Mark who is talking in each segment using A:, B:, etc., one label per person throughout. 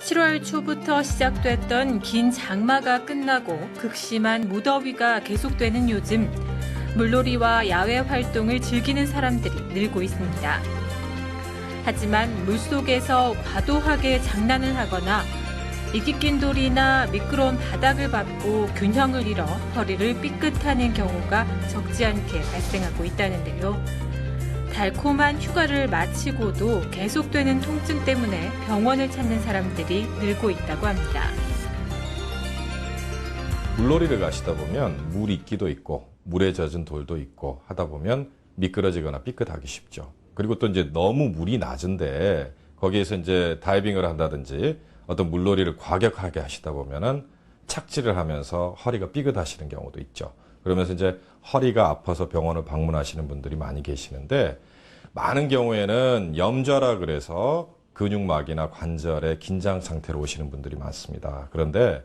A: 7월 초부터 시작됐던 긴 장마가 끝나고 극심한 무더위가 계속되는 요즘, 물놀이와 야외 활동을 즐기는 사람들이 늘고 있습니다. 하지만 물속에서 과도하게 장난을 하거나 이깃긴 돌이나 미끄러운 바닥을 밟고 균형을 잃어 허리를 삐끗하는 경우가 적지 않게 발생하고 있다는데요. 달콤한 휴가를 마치고도 계속되는 통증 때문에 병원을 찾는 사람들이 늘고 있다고 합니다.
B: 물놀이를 가시다 보면 물 있기도 있고 물에 젖은 돌도 있고 하다 보면 미끄러지거나 삐끗하기 쉽죠. 그리고 또 이제 너무 물이 낮은데 거기에서 이제 다이빙을 한다든지 어떤 물놀이를 과격하게 하시다 보면은 착지를 하면서 허리가 삐끗하시는 경우도 있죠. 그러면서 이제 허리가 아파서 병원을 방문하시는 분들이 많이 계시는데, 많은 경우에는 염좌라 그래서 근육막이나 관절의 긴장 상태로 오시는 분들이 많습니다. 그런데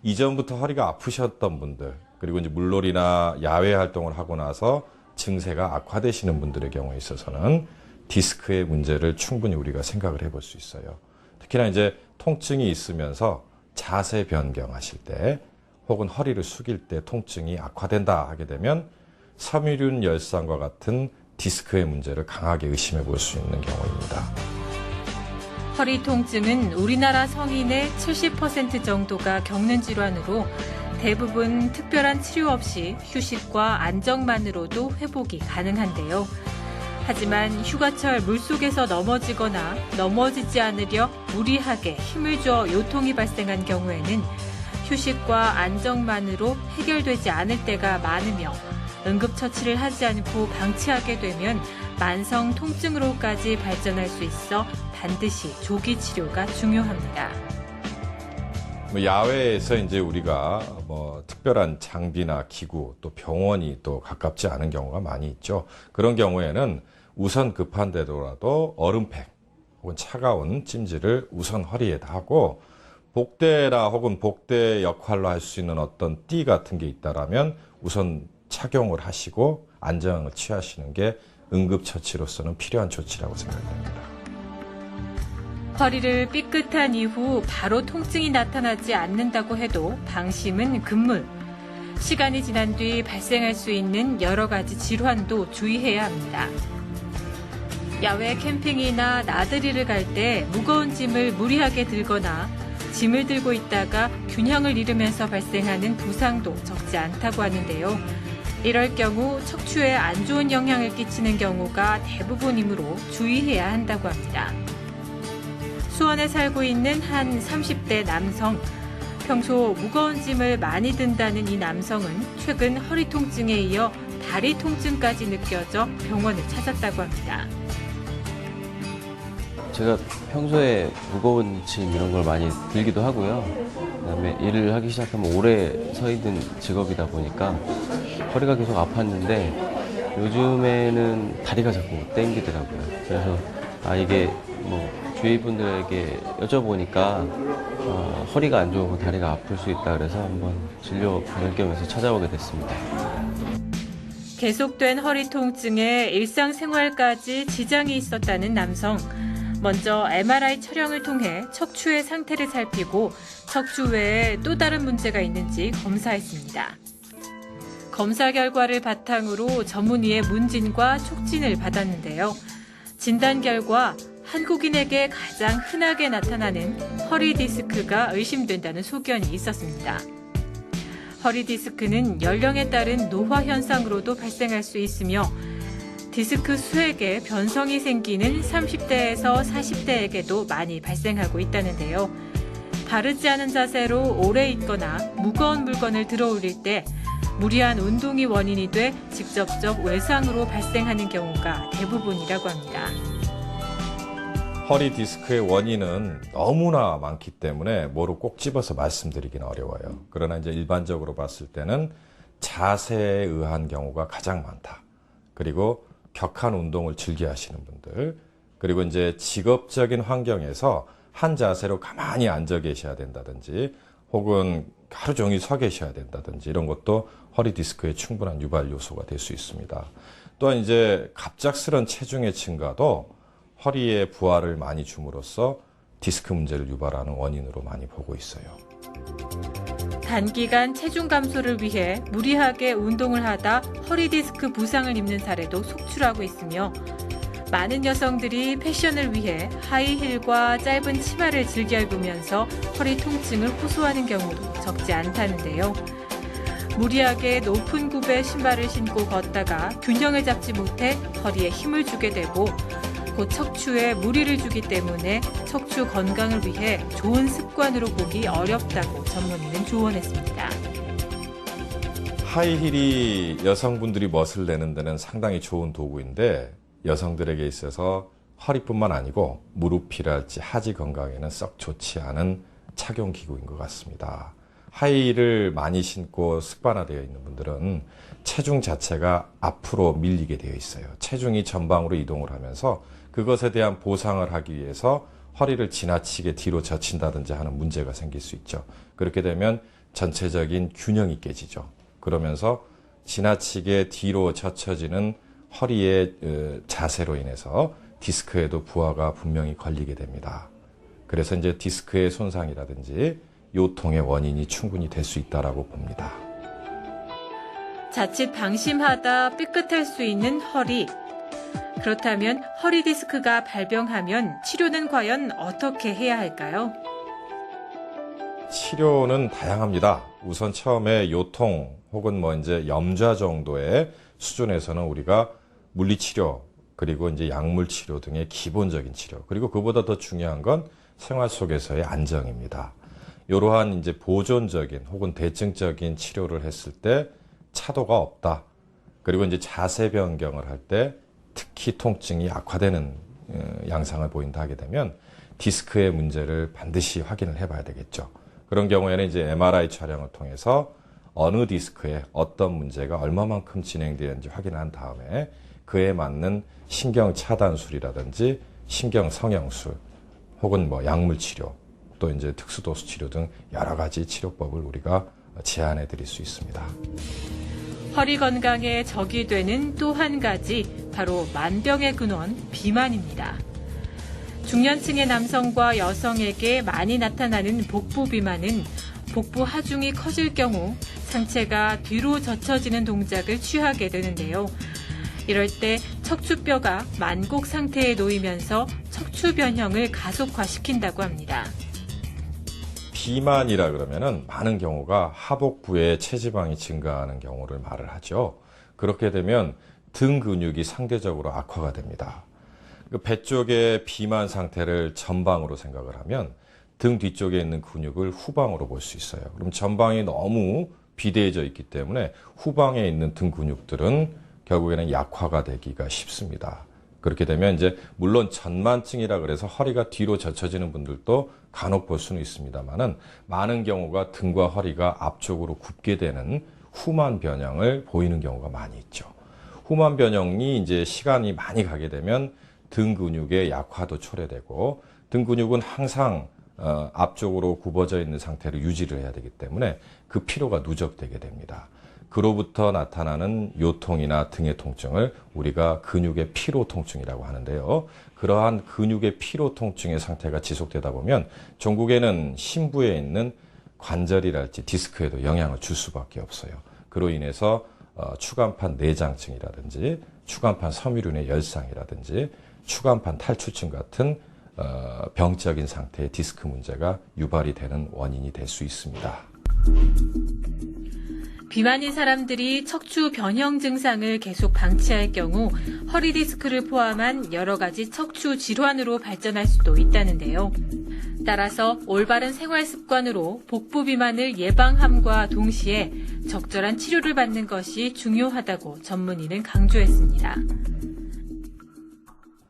B: 이전부터 허리가 아프셨던 분들, 그리고 이제 물놀이나 야외 활동을 하고 나서 증세가 악화되시는 분들의 경우에 있어서는 디스크의 문제를 충분히 우리가 생각을 해볼 수 있어요. 특히나 이제 통증이 있으면서 자세 변경하실 때 혹은 허리를 숙일 때 통증이 악화된다 하게 되면 섬유륜 열상과 같은 디스크의 문제를 강하게 의심해 볼 수 있는 경우입니다.
A: 허리 통증은 우리나라 성인의 70% 정도가 겪는 질환으로 대부분 특별한 치료 없이 휴식과 안정만으로도 회복이 가능한데요. 하지만 휴가철 물속에서 넘어지거나 넘어지지 않으려 무리하게 힘을 줘 요통이 발생한 경우에는 휴식과 안정만으로 해결되지 않을 때가 많으며, 응급처치를 하지 않고 방치하게 되면 만성 통증으로까지 발전할 수 있어 반드시 조기 치료가 중요합니다.
B: 야외에서 이제 우리가 특별한 장비나 기구, 또 병원이 또 가깝지 않은 경우가 많이 있죠. 그런 경우에는 우선 급한데도라도 얼음팩 혹은 차가운 찜질을 우선 허리에다 하고, 복대나 혹은 복대 역할로 할 수 있는 어떤 띠 같은 게 있다라면 우선 착용을 하시고 안정을 취하시는 게 응급처치로서는 필요한 조치라고 생각됩니다.
A: 허리를 삐끗한 이후 바로 통증이 나타나지 않는다고 해도 방심은 금물. 시간이 지난 뒤 발생할 수 있는 여러 가지 질환도 주의해야 합니다. 야외 캠핑이나 나들이를 갈 때 무거운 짐을 무리하게 들거나 짐을 들고 있다가 균형을 잃으면서 발생하는 부상도 적지 않다고 하는데요. 이럴 경우 척추에 안 좋은 영향을 끼치는 경우가 대부분이므로 주의해야 한다고 합니다. 수원에 살고 있는 한 30대 남성. 평소 무거운 짐을 많이 든다는 이 남성은 최근 허리 통증에 이어 다리 통증까지 느껴져 병원을 찾았다고 합니다.
C: 제가 평소에 무거운 짐 이런 걸 많이 들기도 하고요. 그다음에 일을 하기 시작하면 오래 서 있는 직업이다 보니까 허리가 계속 아팠는데 요즘에는 다리가 자꾸 땡기더라고요. 그래서 이게 주위 분들에게 여쭤보니까 허리가 안 좋고 다리가 아플 수 있다 그래서 한번 진료 받을 겸해서 찾아오게 됐습니다.
A: 계속된 허리 통증에 일상생활까지 지장이 있었다는 남성. 먼저 MRI 촬영을 통해 척추의 상태를 살피고 척추 외에 또 다른 문제가 있는지 검사했습니다. 검사 결과를 바탕으로 전문의의 문진과 촉진을 받았는데요. 진단 결과 한국인에게 가장 흔하게 나타나는 허리 디스크가 의심된다는 소견이 있었습니다. 허리 디스크는 연령에 따른 노화 현상으로도 발생할 수 있으며, 디스크 수액에 변성이 생기는 30대에서 40대에게도 많이 발생하고 있다는데요. 바르지 않은 자세로 오래 있거나 무거운 물건을 들어 올릴 때 무리한 운동이 원인이 돼 직접적 외상으로 발생하는 경우가 대부분이라고 합니다.
B: 허리 디스크의 원인은 너무나 많기 때문에 뭐로 꼭 집어서 말씀드리기는 어려워요. 그러나 이제 일반적으로 봤을 때는 자세에 의한 경우가 가장 많다. 그리고 격한 운동을 즐겨 하시는 분들, 그리고 이제 직업적인 환경에서 한 자세로 가만히 앉아 계셔야 된다든지 혹은 하루 종일 서 계셔야 된다든지 이런 것도 허리 디스크의 충분한 유발 요소가 될 수 있습니다. 또한 이제 갑작스런 체중의 증가도 허리에 부하를 많이 줌으로써 디스크 문제를 유발하는 원인으로 많이 보고 있어요.
A: 단기간 체중 감소를 위해 무리하게 운동을 하다 허리 디스크 부상을 입는 사례도 속출하고 있으며 많은 여성들이 패션을 위해 하이힐과 짧은 치마를 즐겨 입으면서 허리 통증을 호소하는 경우도 적지 않다는데요. 무리하게 높은 굽의 신발을 신고 걷다가 균형을 잡지 못해 허리에 힘을 주게 되고 곧 척추에 무리를 주기 때문에 척추 건강을 위해 좋은 습관으로 보기 어렵다고 전문의는 조언했습니다.
B: 하이힐이 여성분들이 멋을 내는 데는 상당히 좋은 도구인데 여성들에게 있어서 허리뿐만 아니고 무릎이랄지 하지 건강에는 썩 좋지 않은 착용 기구인 것 같습니다. 하이힐을 많이 신고 습관화되어 있는 분들은 체중 자체가 앞으로 밀리게 되어 있어요. 체중이 전방으로 이동을 하면서 그것에 대한 보상을 하기 위해서 허리를 지나치게 뒤로 젖힌다든지 하는 문제가 생길 수 있죠. 그렇게 되면 전체적인 균형이 깨지죠. 그러면서 지나치게 뒤로 젖혀지는 허리의 자세로 인해서 디스크에도 부하가 분명히 걸리게 됩니다. 그래서 이제 디스크의 손상이라든지 요통의 원인이 충분히 될 수 있다라고 봅니다.
A: 자칫 방심하다 삐끗할 수 있는 허리. 그렇다면 허리 디스크가 발병하면 치료는 과연 어떻게 해야 할까요?
B: 치료는 다양합니다. 우선 처음에 요통 혹은 이제 염좌 정도의 수준에서는 우리가 물리치료 그리고 이제 약물치료 등의 기본적인 치료 그리고 그보다 더 중요한 건 생활 속에서의 안정입니다. 이러한 이제 보존적인 혹은 대증적인 치료를 했을 때 차도가 없다. 그리고 이제 자세 변경을 할 때 특히 통증이 악화되는 양상을 보인다 하게 되면 디스크의 문제를 반드시 확인을 해봐야 되겠죠. 그런 경우에는 이제 MRI 촬영을 통해서 어느 디스크에 어떤 문제가 얼마만큼 진행되었는지 확인한 다음에 그에 맞는 신경 차단술이라든지 신경 성형술 혹은 약물 치료 또 이제 특수도수 치료 등 여러 가지 치료법을 우리가 제안해 드릴 수 있습니다.
A: 허리 건강에 적이 되는 또 한 가지 바로 만병의 근원 비만입니다. 중년층의 남성과 여성에게 많이 나타나는 복부 비만은 복부 하중이 커질 경우 상체가 뒤로 젖혀지는 동작을 취하게 되는데요. 이럴 때 척추뼈가 만곡 상태에 놓이면서 척추 변형을 가속화시킨다고 합니다.
B: 비만이라 그러면은 많은 경우가 하복부에 체지방이 증가하는 경우를 말을 하죠. 그렇게 되면 등 근육이 상대적으로 악화가 됩니다. 배 쪽의 비만 상태를 전방으로 생각을 하면 등 뒤쪽에 있는 근육을 후방으로 볼 수 있어요. 그럼 전방이 너무 비대해져 있기 때문에 후방에 있는 등 근육들은 결국에는 약화가 되기가 쉽습니다. 그렇게 되면 이제 물론 전만증이라 그래서 허리가 뒤로 젖혀지는 분들도 간혹 볼 수는 있습니다만은 많은 경우가 등과 허리가 앞쪽으로 굽게 되는 후만 변형을 보이는 경우가 많이 있죠. 후만 변형이 이제 시간이 많이 가게 되면 등 근육의 약화도 초래되고 등 근육은 항상 앞쪽으로 굽어져 있는 상태를 유지를 해야 되기 때문에 그 피로가 누적되게 됩니다. 그로부터 나타나는 요통이나 등의 통증을 우리가 근육의 피로 통증이라고 하는데요. 그러한 근육의 피로 통증의 상태가 지속되다 보면 종국에는 심부에 있는 관절이랄지 디스크에도 영향을 줄 수밖에 없어요. 그로 인해서 추간판 내장증이라든지 추간판 섬유륜의 열상이라든지 추간판 탈출증 같은 병적인 상태의 디스크 문제가 유발이 되는 원인이 될 수 있습니다.
A: 비만인 사람들이 척추 변형 증상을 계속 방치할 경우 허리 디스크를 포함한 여러 가지 척추 질환으로 발전할 수도 있다는데요. 따라서 올바른 생활 습관으로 복부 비만을 예방함과 동시에 적절한 치료를 받는 것이 중요하다고 전문의는 강조했습니다.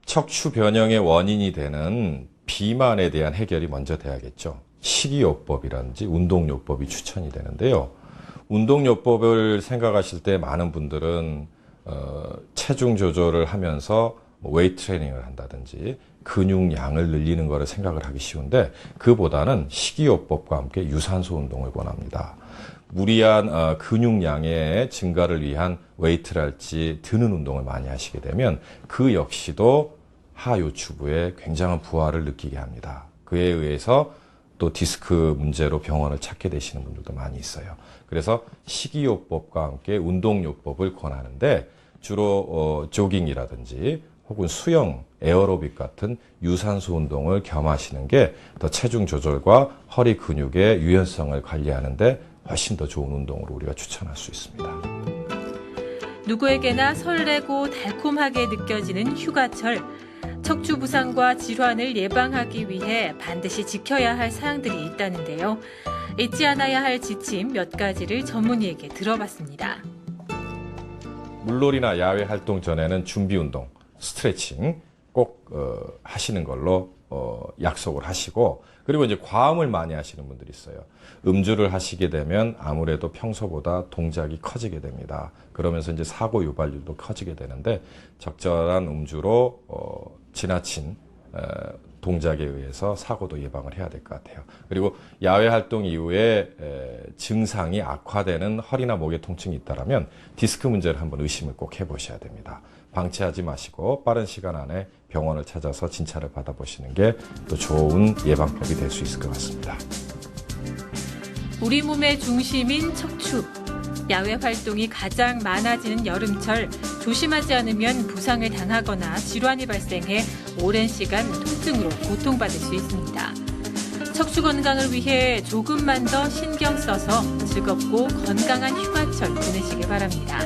B: 척추 변형의 원인이 되는 비만에 대한 해결이 먼저 돼야겠죠. 식이요법이라든지 운동요법이 추천이 되는데요. 운동요법을 생각하실 때 많은 분들은 체중 조절을 하면서 웨이트 트레이닝을 한다든지 근육량을 늘리는 것을 생각을 하기 쉬운데 그보다는 식이요법과 함께 유산소 운동을 권합니다. 무리한 근육량의 증가를 위한 웨이트랄지 드는 운동을 많이 하시게 되면 그 역시도 하요추부에 굉장한 부하를 느끼게 합니다. 그에 의해서 또 디스크 문제로 병원을 찾게 되시는 분들도 많이 있어요. 그래서 식이요법과 함께 운동요법을 권하는데 주로 조깅이라든지 혹은 수영, 에어로빅 같은 유산소 운동을 겸하시는 게 더 체중 조절과 허리 근육의 유연성을 관리하는데 훨씬 더 좋은 운동으로 우리가 추천할 수 있습니다.
A: 누구에게나 설레고 달콤하게 느껴지는 휴가철. 척추 부상과 질환을 예방하기 위해 반드시 지켜야 할 사항들이 있다는데요. 잊지 않아야 할 지침 몇 가지를 전문의에게 들어봤습니다.
B: 물놀이나 야외 활동 전에는 준비 운동, 스트레칭 꼭 하시는 걸로 약속을 하시고, 그리고 이제 과음을 많이 하시는 분들이 있어요. 음주를 하시게 되면 아무래도 평소보다 동작이 커지게 됩니다. 그러면서 이제 사고 유발률도 커지게 되는데, 적절한 음주로 지나친 동작에 의해서 사고도 예방을 해야 될 것 같아요. 그리고 야외 활동 이후에 증상이 악화되는 허리나 목의 통증이 있다면 디스크 문제를 한번 의심을 꼭 해보셔야 됩니다. 방치하지 마시고 빠른 시간 안에 병원을 찾아서 진찰을 받아보시는 게 또 좋은 예방법이 될 수 있을 것 같습니다.
A: 우리 몸의 중심인 척추. 야외 활동이 가장 많아지는 여름철, 조심하지 않으면 부상을 당하거나 질환이 발생해 오랜 시간 통증으로 고통받을 수 있습니다. 척추 건강을 위해 조금만 더 신경 써서 즐겁고 건강한 휴가철 보내시길 바랍니다.